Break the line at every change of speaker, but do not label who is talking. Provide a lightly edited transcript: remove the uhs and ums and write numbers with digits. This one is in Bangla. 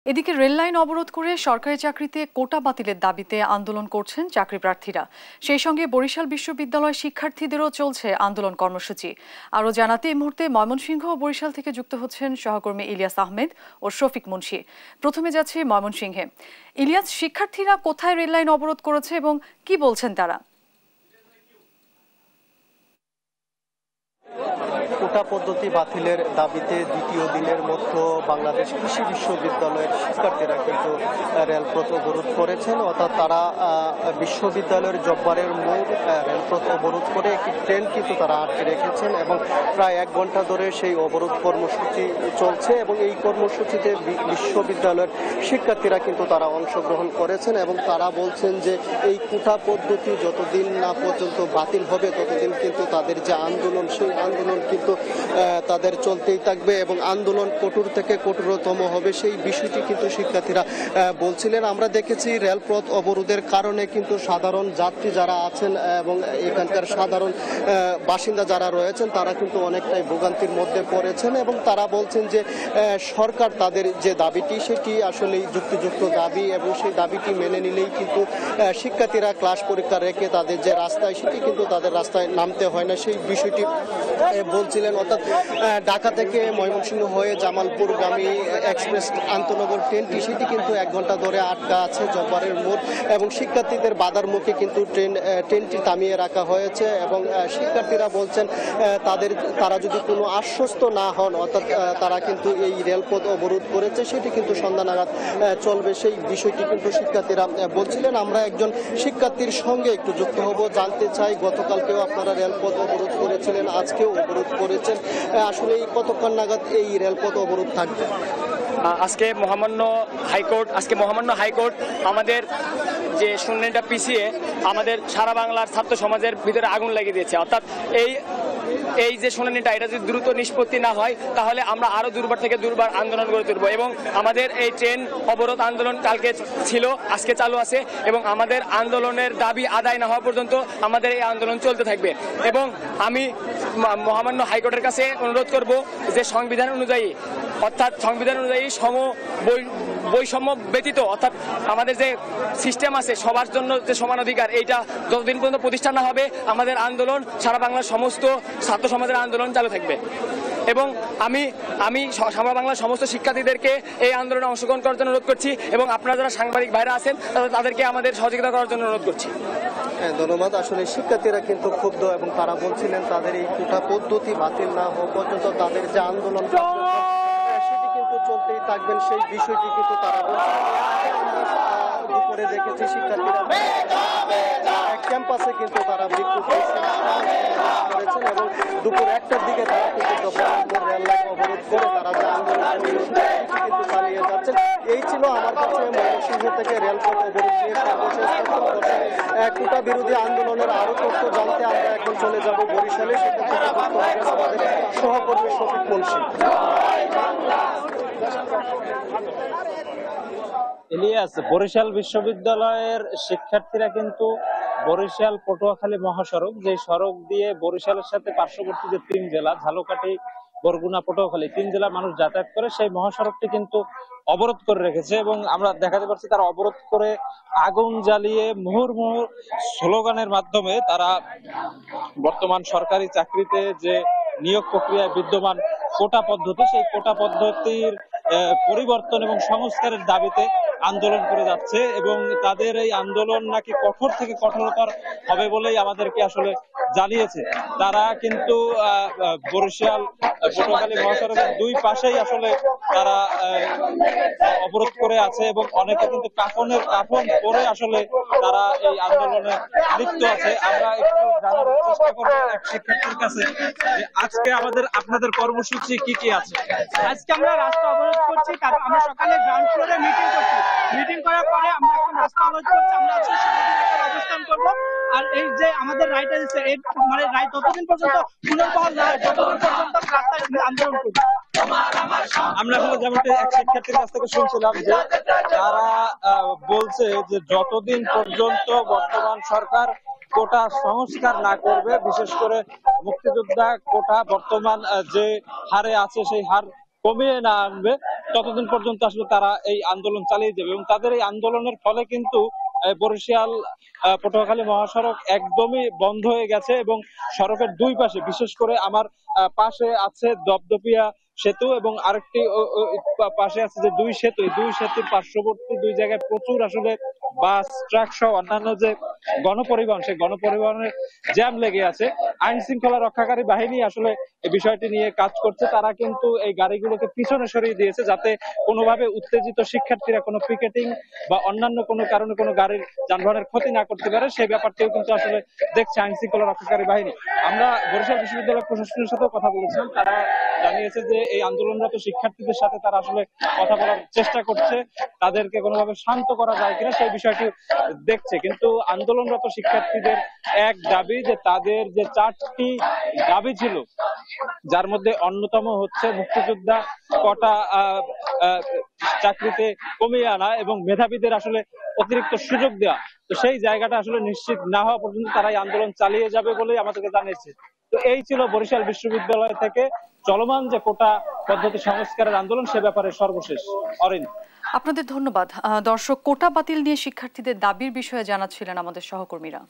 এদিকে রেল লাইন অবরোধ করে সরকারি চাকরিতে কোটা বাতিলের দাবিতে আন্দোলন করছেন চাকরি প্রার্থীরা। সেই সঙ্গে বরিশাল বিশ্ববিদ্যালয় শিক্ষার্থীদেরও চলছে আন্দোলন কর্মসূচি। আরও জানাতে এই মুহূর্তে ময়মনসিংহ ও বরিশাল থেকে যুক্ত হচ্ছেন সহকর্মী ইলিয়াস আহমেদ ও শফিক মুন্সি। প্রথমে যাচ্ছে ময়মনসিংহে। ইলিয়াস, শিক্ষার্থীরা কোথায় রেল লাইন অবরোধ করেছে এবং কি বলছেন তারা?
কোটা পদ্ধতি বাতিলের দাবিতে দ্বিতীয় দিনের মতো বাংলাদেশ কৃষি বিশ্ববিদ্যালয়ের শিক্ষার্থীরা কিন্তু রেলপথ অবরোধ করেছেন। অর্থাৎ তারা বিশ্ববিদ্যালয়ের জব্বারের মোড় রেলপথ অবরোধ করে একটি ট্রেন কিন্তু তারা আটকে রেখেছেন এবং প্রায় 1 ঘন্টা ধরে সেই অবরোধ কর্মসূচি চলছে এবং এই কর্মসূচিতে বিশ্ববিদ্যালয়ের শিক্ষার্থীরা কিন্তু তারা অংশগ্রহণ করেছেন এবং তারা বলছেন যে এই কোটা পদ্ধতি যতদিন না পর্যন্ত বাতিল হবে ততদিন কিন্তু তাদের যে আন্দোলন সেই আন্দোলন কিন্তু তাদের চলতেই থাকবে এবং আন্দোলন কঠোর থেকে কঠোরতম হবে সেই বিষয়টি কিন্তু শিক্ষার্থীরা বলছিলেন। আমরা দেখেছি রেলপথ অবরোধের কারণে কিন্তু সাধারণ যাত্রী যারা আছেন এবং এখানকার সাধারণ বাসিন্দা যারা রয়েছেন তারা কিন্তু অনেকটাই ভোগান্তির মধ্যে পড়েছেন এবং তারা বলছেন যে সরকার তাদের যে দাবিটি সেটি আসলে যুক্তিযুক্ত দাবি এবং সেই দাবিটি মেনে নিলেই কিন্তু শিক্ষার্থীরা ক্লাস পরীক্ষা রেখে তাদের যে রাস্তায় সেটি কিন্তু তাদের রাস্তায় নামতে হয় না সেই বিষয়টি বলছিলেন। অর্থাৎ ঢাকা থেকে ময়মনসিংহ হয়ে জামালপুরগামী এক্সপ্রেস আন্তনগর ট্রেনটি সেটি কিন্তু 1 ঘন্টা ধরে আটকা আছে জব্বারের মোড় এবং শিক্ষার্থীদের বাধার মুখে কিন্তু ট্রেনটি থামিয়ে রাখা হয়েছে এবং শিক্ষার্থীরা বলছেন তারা যদি কোনো আশ্বস্ত না হন অর্থাৎ তারা কিন্তু এই রেলপথ অবরোধ করেছে সেটি কিন্তু সন্ধ্যা নাগাদ চলবে সেই বিষয়টি কিন্তু শিক্ষার্থীরা বলছিলেন। আমরা একজন শিক্ষার্থীর সঙ্গে একটু যুক্ত হব, জানতে চাই গতকালকেও আপনারা রেলপথ অবরোধ করেছিলেন, আজকেও অবরোধ করেছেন, আসলে কতক্ষণ নাগাদ এই রেলপথ অবরোধ থাকবে?
আজকে মহামান্য হাইকোর্ট আমাদের যে শুনানিটা পিছিয়ে আমাদের সারা বাংলার ছাত্র সমাজের ভিতরে আগুন লাগিয়ে দিয়েছে। অর্থাৎ এই যে শুনানিটা এটা যদি দ্রুত নিষ্পত্তি না হয় তাহলে আমরা আরো দুর্বার থেকে দুর্বার আন্দোলন গড়ে তুলব এবং আমাদের এই ট্রেন অবরোধ আন্দোলন কালকে ছিল, আজকে চালু আছে এবং আমাদের আন্দোলনের দাবি আদায় না হওয়া পর্যন্ত আমাদের এই আন্দোলন চলতে থাকবে। এবং আমি মহামান্য হাইকোর্টের কাছে অনুরোধ করব যে সংবিধান অনুযায়ী বৈষম্য ব্যতীত অর্থাৎ আমাদের যে সিস্টেম আছে সবার জন্য যে সমান অধিকার এইটা যতদিন পর্যন্ত প্রতিষ্ঠা না হবে আমাদের আন্দোলন সারা বাংলার সমস্ত ছাত্র সমাজের আন্দোলন চালু থাকবে। এবং আমি সারা বাংলার সমস্ত শিক্ষার্থীদেরকে এই আন্দোলনে অংশগ্রহণ করার জন্য অনুরোধ করছি এবং আপনারা যারা সাংবাদিক ভাইরা আছেন তাদেরকে আমাদের সহযোগিতা করার জন্য অনুরোধ করছি।
ধন্যবাদ। আসলে শিক্ষার্থীরা কিন্তু ক্ষুব্ধ এবং তারা বলছিলেন তাদের এই কোটা পদ্ধতি বাতিল না হওয়া পর্যন্ত তাদের যে আন্দোলন সেটি কিন্তু চলতেই থাকবেন সেই বিষয়টি কিন্তু তারা বলছিলেন। দুপুরে দেখেছি শিক্ষার্থীরা ক্যাম্পাসে কিন্তু তারা বিক্ষোভ করেছেন এবং দুপুর 1টার দিকে তারা কিন্তু রেল লাইন অবরোধ করে তারা যে আন্দোলন কিন্তু চালিয়ে যাচ্ছেন। এই ছিল আমার কাছে ময়মনসিংহ থেকে রেলপথ অবরোধ নিয়ে সর্বশেষ কোটা বিরোধী আন্দোলনের আরো তথ্য জানতে আমরা এখন চলে যাব বরিশালে, সেখান থেকে আমাদের সহকর্মী শফিক মুন্সি।
ইলিয়াস, বরিশাল বিশ্ববিদ্যালয়ের শিক্ষার্থীরা কিন্তু বরিশাল পটুয়াখালী মহাসড়ক, যে সড়ক দিয়ে বরিশালের সাথে পার্শ্ববর্তী যে 3 জেলা ঝালকাঠি, বরগুনা, পটুয়াখালী 3 জেলা মানুষ যাতায়াত করে সেই মহাসড়কটি কিন্তু অবরোধ করে রেখেছে এবং আমরা দেখাতে পারছি তারা অবরোধ করে আগুন জ্বালিয়ে মুহুর্মুহু স্লোগানের মাধ্যমে তারা বর্তমান সরকারি চাকরিতে যে নিয়োগ প্রক্রিয়ায় বিদ্যমান কোটা পদ্ধতি সেই কোটা পদ্ধতির পরিবর্তন এবং সংস্কারের দাবিতে আন্দোলন করে যাচ্ছে এবং তাদের এই আন্দোলন নাকি কঠোর থেকে কঠোরতর হবে বলেই আমাদেরকে আসলে জানিয়েছে। তারা কিন্তু বরিশাল পটুয়াখালী মহাসড়কের 2 পাশেই আসলে তারা অবরোধ করে আছে এবং অনেকে কিন্তু কাফন পরে আসলে তারা এই আন্দোলনে লিপ্ত আছে। আমরা একটু জানার চেষ্টা করবো এক শিক্ষার্থীর কাছে যে আজকে আপনাদের কর্মসূচি কি আছে।
আজকে আমরা রাস্তা অবরোধ করছি, কারণ আমরা সকালে গ্রাউন্ড ফ্লোরে মিটিং করার পরে আমরা এখন রাস্তা অবরোধ করছি। আমরা আজকে সারাদিন অবস্থান করব আর এই যে আমাদের রাইট আছে এই মানে রাইট ততদিন পর্যন্ত পুনর্বহাল না হয় ততদিন পর্যন্ত রাস্তায় আন্দোলন করব।
আমরা এখন যেমনটা এক শিক্ষার্থীর কাছ থেকে শুনছিলাম যে তারা বলছে যে যতদিন পর্যন্ত বর্তমান সরকার কোটা সংস্কার না করবে, বিশেষ করে মুক্তিযোদ্ধা কোটা বর্তমান যে হারে আছে সেই হার কমিয়ে না আনবে ততদিন পর্যন্ত আসলে তারা এই আন্দোলন চালিয়ে যাবে এবং তাদের এই আন্দোলনের ফলে কিন্তু বরিশাল পটুয়াখালী মহাসড়ক একদমই বন্ধ হয়ে গেছে এবং সড়কের দুই পাশে, বিশেষ করে আমার পাশে আছে দপদপিয়া সেতু এবং আরেকটি পাশে আছে যে দুই সেতু, এই দুই সেতুর পার্শ্ববর্তী দুই জায়গায় প্রচুর আসলে বাস, ট্রাক সহ অন্যান্য যে গণপরিবহন, সেই গণপরিবহনের জ্যাম লেগে আছে। আইন শৃঙ্খলা রক্ষাকারী বাহিনী আসলে এই বিষয়টি নিয়ে কাজ করছে। তারা কিন্তু এই গাড়িগুলোকে পিছনে সরিয়ে দিয়েছে যাতে কোনোভাবে উত্তেজিত শিক্ষার্থীরা কোনো পিকেটিং বা অন্যান্য কোনো কারণে কোনো গাড়ির যানবাহনের ক্ষতি না করতে পারে, সেই ব্যাপারটিও কিন্তু আসলে দেখছে আইন শৃঙ্খলা রক্ষাকারী বাহিনী। আমরা বরিশাল বিশ্ববিদ্যালয় প্রশাসনের সাথেও কথা বলেছিলাম, তারা জানিয়েছে যে এই আন্দোলনরত শিক্ষার্থীদের সাথে তারা আসলে কথা বলার চেষ্টা করছে, তাদেরকে কোনোভাবে শান্ত করা যায় কিনা সেই বিষয়টি দেখছে। কিন্তু আন্দোলনরত শিক্ষার্থীদের এক দাবি যে তাদের যে 4টি দাবি ছিল, যার মধ্যে অন্যতম হচ্ছে মুক্তিযোদ্ধা কোটা চাকরিতে কমিয়ে আনা এবং মেধাবীদের আসলে অতিরিক্ত সুযোগ দেওয়া। তো সেই জায়গাটা আসলে নিশ্চিত না হওয়া পর্যন্ত তারা এই আন্দোলন চালিয়ে যাবে বলেই আমাদেরকে জানিয়েছে। তো এই ছিল বরিশাল বিশ্ববিদ্যালয় থেকে চলমান যে কোটা পদ্ধতি সংস্কারের আন্দোলন, সে ব্যাপারে সর্বশেষ। অরিন,
আপনাদের ধন্যবাদ। দর্শক, কোটা বাতিল নিয়ে শিক্ষার্থীদের দাবির বিষয়ে জানাচ্ছিলেন আমাদের সহকর্মীরা।